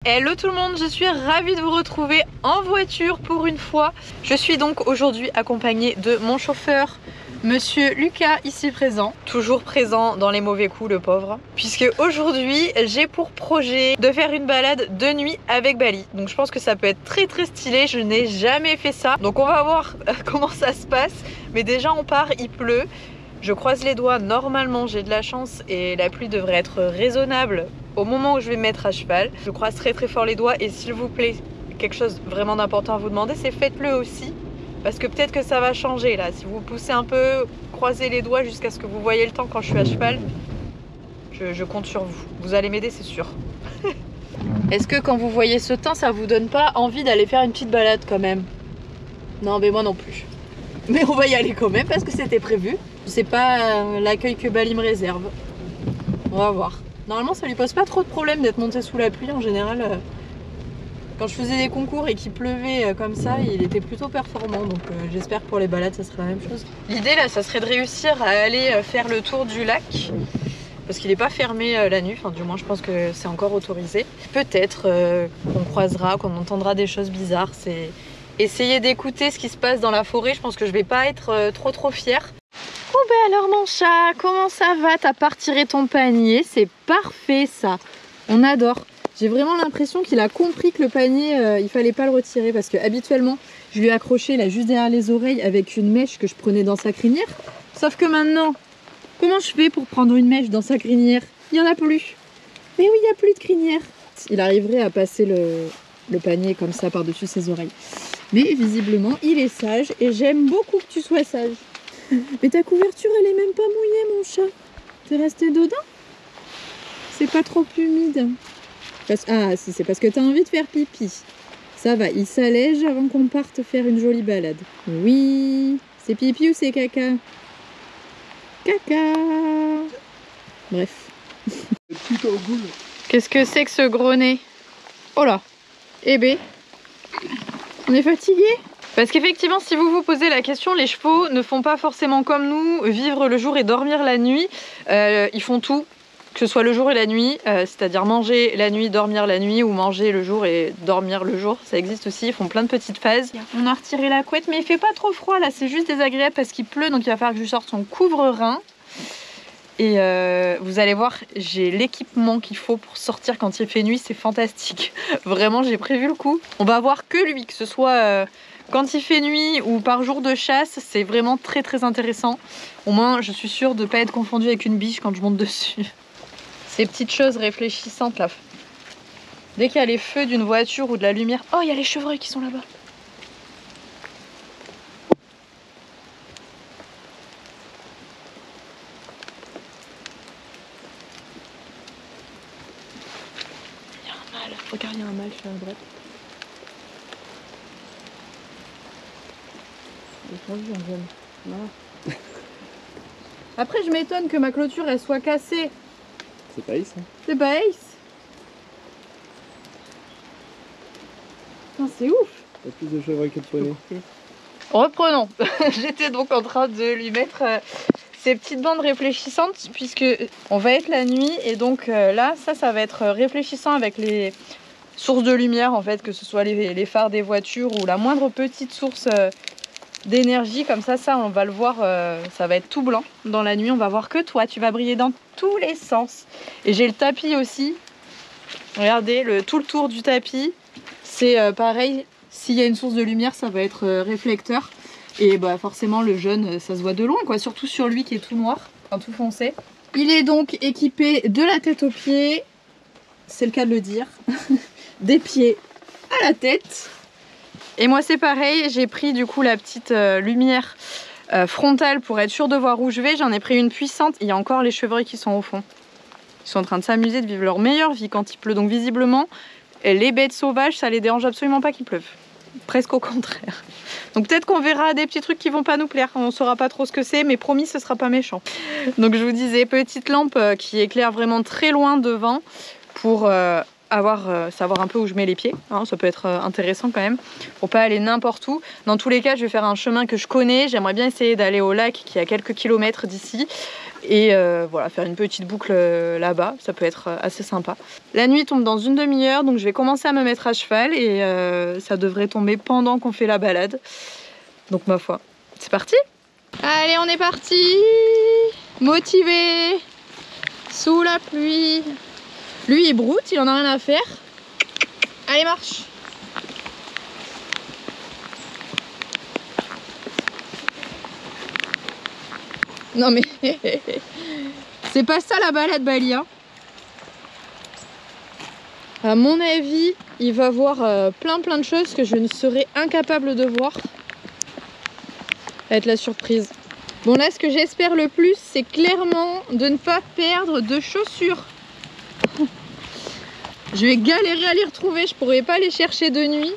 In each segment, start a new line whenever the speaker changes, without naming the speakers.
Hello tout le monde, je suis ravie de vous retrouver en voiture pour une fois. Je suis donc aujourd'hui accompagnée de mon chauffeur, Monsieur Lucas, ici présent. Toujours présent dans les mauvais coups, le pauvre. Puisque aujourd'hui, j'ai pour projet de faire une balade de nuit avec Bali. Donc je pense que ça peut être très stylé, je n'ai jamais fait ça. Donc on va voir comment ça se passe. Mais déjà on part, il pleut. Je croise les doigts, normalement j'ai de la chance et la pluie devrait être raisonnable au moment où je vais me mettre à cheval. Je croise très fort les doigts et s'il vous plaît, quelque chose vraiment d'important à vous demander, c'est faites-le aussi. Parce que peut-être que ça va changer là. Si vous poussez un peu, croisez les doigts jusqu'à ce que vous voyez le temps quand je suis à cheval. Je compte sur vous. Vous allez m'aider, c'est sûr. Est-ce que quand vous voyez ce temps, ça vous donne pas envie d'aller faire une petite balade quand même? Non mais moi non plus. Mais on va y aller quand même parce que c'était prévu. C'est pas l'accueil que Bali me réserve. On va voir. Normalement ça lui pose pas trop de problème d'être monté sous la pluie en général. Quand je faisais des concours et qu'il pleuvait comme ça, il était plutôt performant. Donc j'espère que pour les balades ça sera la même chose. L'idée là ça serait de réussir à aller faire le tour du lac. Parce qu'il n'est pas fermé la nuit, enfin du moins je pense que c'est encore autorisé. Peut-être qu'on croisera, qu'on entendra des choses bizarres. C'est essayer d'écouter ce qui se passe dans la forêt. Je pense que je vais pas être trop fière. Oh ben alors mon chat, comment ça va? T'as pas retiré ton panier? C'est parfait ça. On adore. J'ai vraiment l'impression qu'il a compris que le panier, il fallait pas le retirer. Parce que habituellement, je lui ai accroché là juste derrière les oreilles avec une mèche que je prenais dans sa crinière. Sauf que maintenant, comment je fais pour prendre une mèche dans sa crinière? Il n'y en a plus. Mais oui, il n'y a plus de crinière. Il arriverait à passer le panier comme ça par-dessus ses oreilles. Mais visiblement, il est sage et j'aime beaucoup que tu sois sage. Mais ta couverture, elle est même pas mouillée, mon chat. T'es resté dedans? C'est pas trop humide. Ah, si, c'est parce que t'as envie de faire pipi. Ça va, il s'allège avant qu'on parte faire une jolie balade. Oui, c'est pipi ou c'est caca? Caca. Bref. Qu'est-ce que c'est que ce gros nez? Oh là. Eh ben, on est fatigué? Parce qu'effectivement, si vous vous posez la question, les chevaux ne font pas forcément comme nous, vivre le jour et dormir la nuit. Ils font tout, que ce soit le jour et la nuit, c'est-à-dire manger la nuit, dormir la nuit, ou manger le jour et dormir le jour. Ça existe aussi, ils font plein de petites phases. On a retiré la couette, mais il fait pas trop froid là, c'est juste désagréable parce qu'il pleut, donc il va falloir que je lui sorte son couvre-rein. Et vous allez voir, j'ai l'équipement qu'il faut pour sortir quand il fait nuit, c'est fantastique. Vraiment, j'ai prévu le coup. On va voir que lui, que ce soit quand il fait nuit ou par jour de chasse, c'est vraiment très intéressant. Au moins, je suis sûre de ne pas être confondue avec une biche quand je monte dessus. Ces petites choses réfléchissantes là. Dès qu'il y a les feux d'une voiture ou de la lumière... Oh, il y a les chevreuils qui sont là-bas. Regarde, il y a un mâle sur la droite. Voilà. Après, je m'étonne que ma clôture elle soit cassée.
C'est pas Ace, hein?
C'est pas Ace. C'est ouf.
T'as plus de chevreuil que de poney.
Reprenons. J'étais donc en train de lui mettre ces petites bandes réfléchissantes puisque on va être la nuit et donc là, ça va être réfléchissant avec les sources de lumière en fait, que ce soit les phares des voitures ou la moindre petite source d'énergie comme ça on va le voir, ça va être tout blanc dans la nuit. On va voir que toi, tu vas briller dans tous les sens. Et j'ai le tapis aussi. Regardez, tout le tour du tapis, c'est pareil. S'il y a une source de lumière, ça va être réflecteur. Et bah forcément le jaune, ça se voit de loin quoi, surtout sur lui qui est tout noir, enfin tout foncé. Il est donc équipé de la tête aux pieds, c'est le cas de le dire, des pieds à la tête. Et moi c'est pareil, j'ai pris du coup la petite lumière frontale pour être sûre de voir où je vais. J'en ai pris une puissante, il y a encore les chevreuils qui sont au fond. Ils sont en train de s'amuser, de vivre leur meilleure vie quand il pleut. Donc visiblement, les bêtes sauvages, ça les dérange absolument pas qu'il pleuve. Presque au contraire. Donc peut-être qu'on verra des petits trucs qui vont pas nous plaire. On saura pas trop ce que c'est, mais promis, ce sera pas méchant. Donc je vous disais, petite lampe qui éclaire vraiment très loin devant pour savoir un peu où je mets les pieds, hein, ça peut être intéressant quand même, pour pas aller n'importe où. Dans tous les cas, je vais faire un chemin que je connais, j'aimerais bien essayer d'aller au lac qui est à quelques kilomètres d'ici, et voilà, faire une petite boucle là-bas, ça peut être assez sympa. La nuit tombe dans une demi-heure, donc je vais commencer à me mettre à cheval, et ça devrait tomber pendant qu'on fait la balade. Donc ma foi, c'est parti! Allez, on est parti! Motivé! Sous la pluie! Lui il broute, il en a rien à faire. Allez, marche! Non mais c'est pas ça la balade, Bali, hein. À mon avis, il va voir plein de choses que je ne serais incapable de voir. Ça va être la surprise. Bon, là, ce que j'espère le plus, c'est clairement de ne pas perdre de chaussures. Je vais galérer à les retrouver, je pourrais pas les chercher de nuit.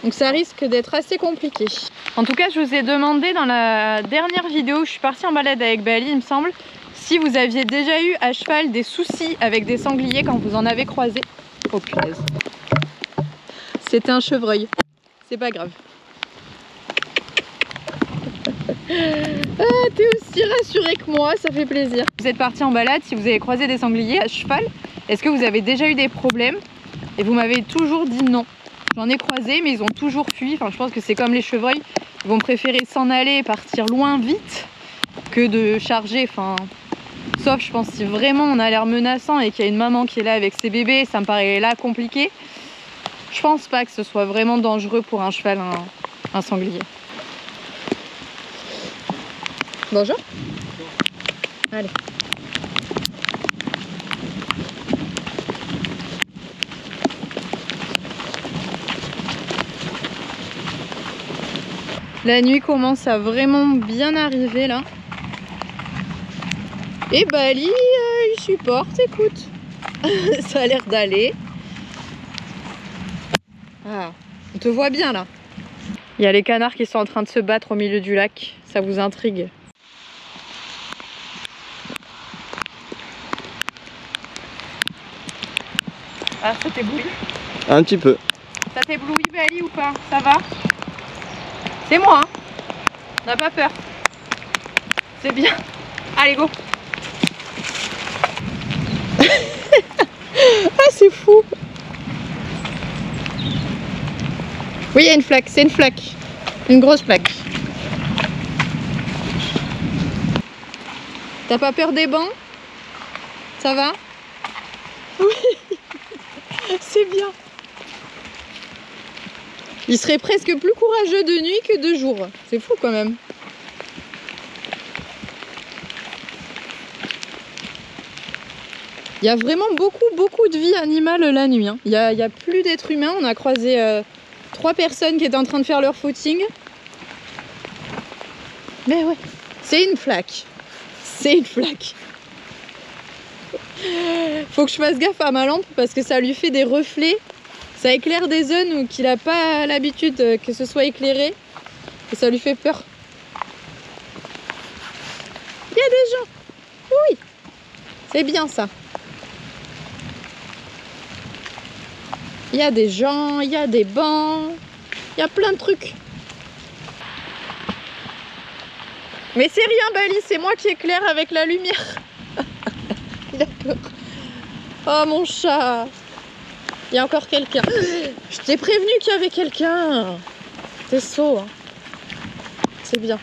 Donc ça risque d'être assez compliqué. En tout cas, je vous ai demandé dans la dernière vidéo où je suis partie en balade avec Bali, il me semble, si vous aviez déjà eu à cheval des soucis avec des sangliers quand vous en avez croisé. Oh punaise. C'était un chevreuil. C'est pas grave. Ah, t'es aussi rassuré que moi, ça fait plaisir. Vous êtes parti en balade, si vous avez croisé des sangliers à cheval, est-ce que vous avez déjà eu des problèmes? Et vous m'avez toujours dit non. J'en ai croisé, mais ils ont toujours fui. Enfin, je pense que c'est comme les chevreuils, ils vont préférer s'en aller et partir loin vite que de charger. Enfin, sauf, je pense, si vraiment on a l'air menaçant et qu'il y a une maman qui est là avec ses bébés, ça me paraît là compliqué. Je pense pas que ce soit vraiment dangereux pour un cheval, un sanglier. Bonjour. Allez. La nuit commence à vraiment bien arriver là. Et Bali, il supporte, écoute. Ça a l'air d'aller. Ah, on te voit bien là. Il y a les canards qui sont en train de se battre au milieu du lac. Ça vous intrigue? Ah, ça t'éblouit?
Un petit peu.
Ça t'éblouit, Bali, ou pas? Ça va? C'est moi, hein. N'a pas peur. C'est bien. Allez, go. Ah, c'est fou. Oui, il y a une flaque, c'est une flaque. Une grosse flaque. T'as pas peur des bancs? Ça va? Oui. C'est bien. Il serait presque plus courageux de nuit que de jour. C'est fou quand même. Il y a vraiment beaucoup de vie animale la nuit, hein. Il y a plus d'êtres humains. On a croisé 3 personnes qui étaient en train de faire leur footing. Mais ouais, c'est une flaque. C'est une flaque. Faut que je fasse gaffe à ma lampe parce que ça lui fait des reflets. Ça éclaire des zones où il n'a pas l'habitude que ce soit éclairé. Et ça lui fait peur. Il y a des gens. Oui. C'est bien ça. Il y a des gens, il y a des bancs. Il y a plein de trucs. Mais c'est rien, Bali, c'est moi qui éclaire avec la lumière. D'accord. Oh mon chat. Il y a encore quelqu'un. Je t'ai prévenu qu'il y avait quelqu'un. T'es sot, hein. C'est bien.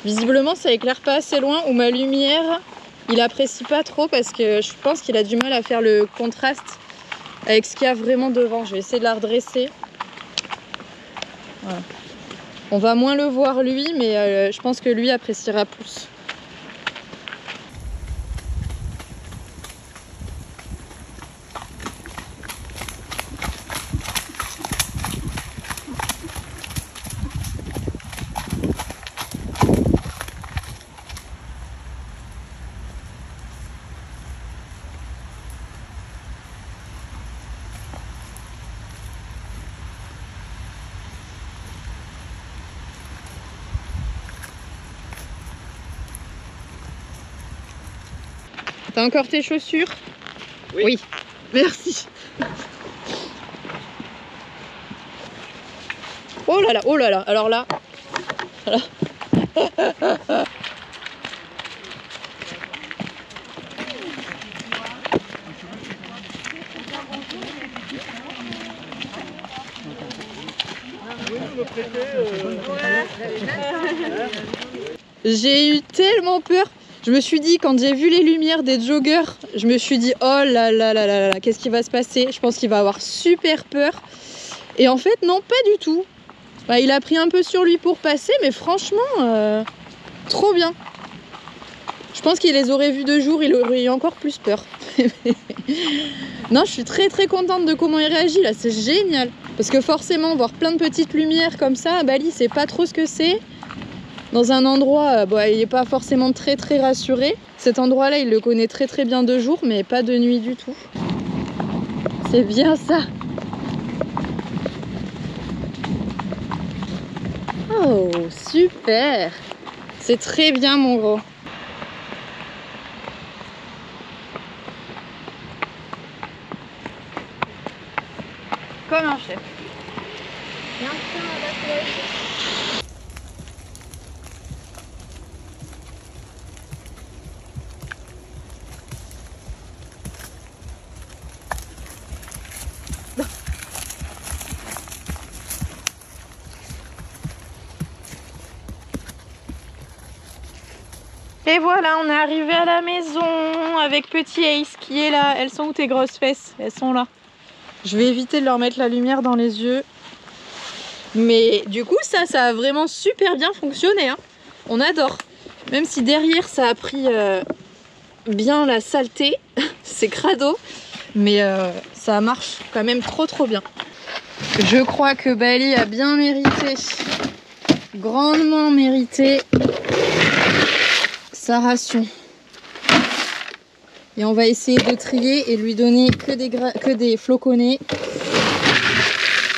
Visiblement ça éclaire pas assez loin ou ma lumière il apprécie pas trop parce que je pense qu'il a du mal à faire le contraste avec ce qu'il y a vraiment devant. Je vais essayer de la redresser. Voilà. On va moins le voir lui, mais je pense que lui appréciera plus. T'as encore tes chaussures?
Oui.
Oui. Merci. Oh là là, oh là là. Alors là. Voilà. J'ai eu tellement peur. Je me suis dit, quand j'ai vu les lumières des joggers, je me suis dit, oh là là là là là, qu'est-ce qui va se passer? Je pense qu'il va avoir super peur. Et en fait, non, pas du tout. Bah, il a pris un peu sur lui pour passer, mais franchement, trop bien. Je pense qu'il les aurait vus de jour, il aurait eu encore plus peur. Non, je suis très très contente de comment il réagit là, c'est génial. Parce que forcément, voir plein de petites lumières comme ça à Bali, c'est pas trop ce que c'est. Dans un endroit, bon, il n'est pas forcément très très rassuré. Cet endroit-là, il le connaît très très bien de jour, mais pas de nuit du tout. C'est bien ça. Oh, super. C'est très bien, mon gros. Comme un chef. Et voilà, on est arrivé à la maison avec petit Ace qui est là. Elles sont où tes grosses fesses? Elles sont là. Je vais éviter de leur mettre la lumière dans les yeux. Mais du coup, ça a vraiment super bien fonctionné, hein. On adore. Même si derrière, ça a pris bien la saleté. C'est crado. Mais ça marche quand même trop bien. Je crois que Bali a bien mérité, grandement mérité sa ration. Et on va essayer de trier et lui donner que des floconnés.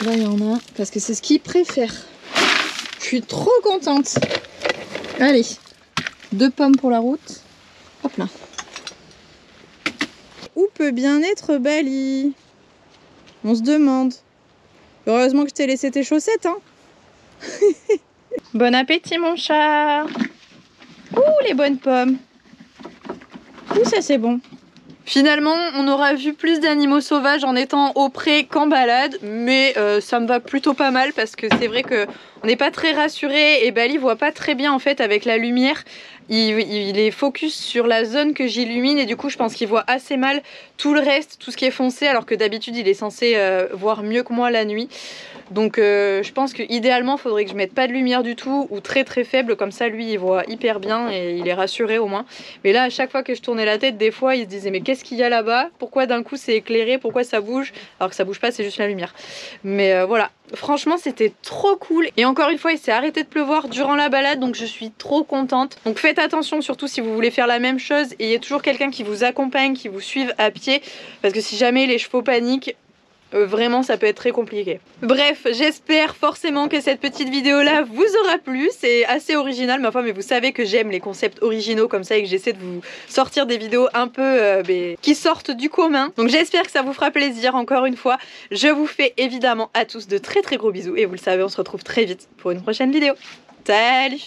Là il y en a, parce que c'est ce qu'il préfère. Je suis trop contente. Allez, 2 pommes pour la route. Hop là. Où peut bien être Bali? On se demande. Heureusement que je t'ai laissé tes chaussettes, hein. Bon appétit mon chat. Ouh, les bonnes pommes. Ouh, ça c'est bon. Finalement, on aura vu plus d'animaux sauvages en étant au pré qu'en balade, mais ça me va plutôt pas mal parce que c'est vrai que on n'est pas très rassuré et Bali voit pas très bien en fait avec la lumière. Il est focus sur la zone que j'illumine et du coup je pense qu'il voit assez mal tout le reste, tout ce qui est foncé, alors que d'habitude il est censé voir mieux que moi la nuit. Donc je pense que idéalement il faudrait que je mette pas de lumière du tout ou très faible, comme ça lui il voit hyper bien et il est rassuré au moins. Mais là à chaque fois que je tournais la tête, des fois il se disait mais qu'est-ce qu'il y a là-bas? Pourquoi d'un coup c'est éclairé? Pourquoi ça bouge? Alors que ça bouge pas, c'est juste la lumière. Mais voilà, franchement c'était trop cool. Et encore une fois il s'est arrêté de pleuvoir durant la balade, donc je suis trop contente. Donc faites attention surtout si vous voulez faire la même chose, et il y a toujours quelqu'un qui vous accompagne, qui vous suive à pied, parce que si jamais les chevaux paniquent, vraiment ça peut être très compliqué. Bref, j'espère forcément que cette petite vidéo là vous aura plu. C'est assez original ma foi, mais vous savez que j'aime les concepts originaux comme ça et que j'essaie de vous sortir des vidéos un peu qui sortent du commun. Donc j'espère que ça vous fera plaisir. Encore une fois, je vous fais évidemment à tous de très gros bisous et vous le savez, on se retrouve très vite pour une prochaine vidéo. Salut!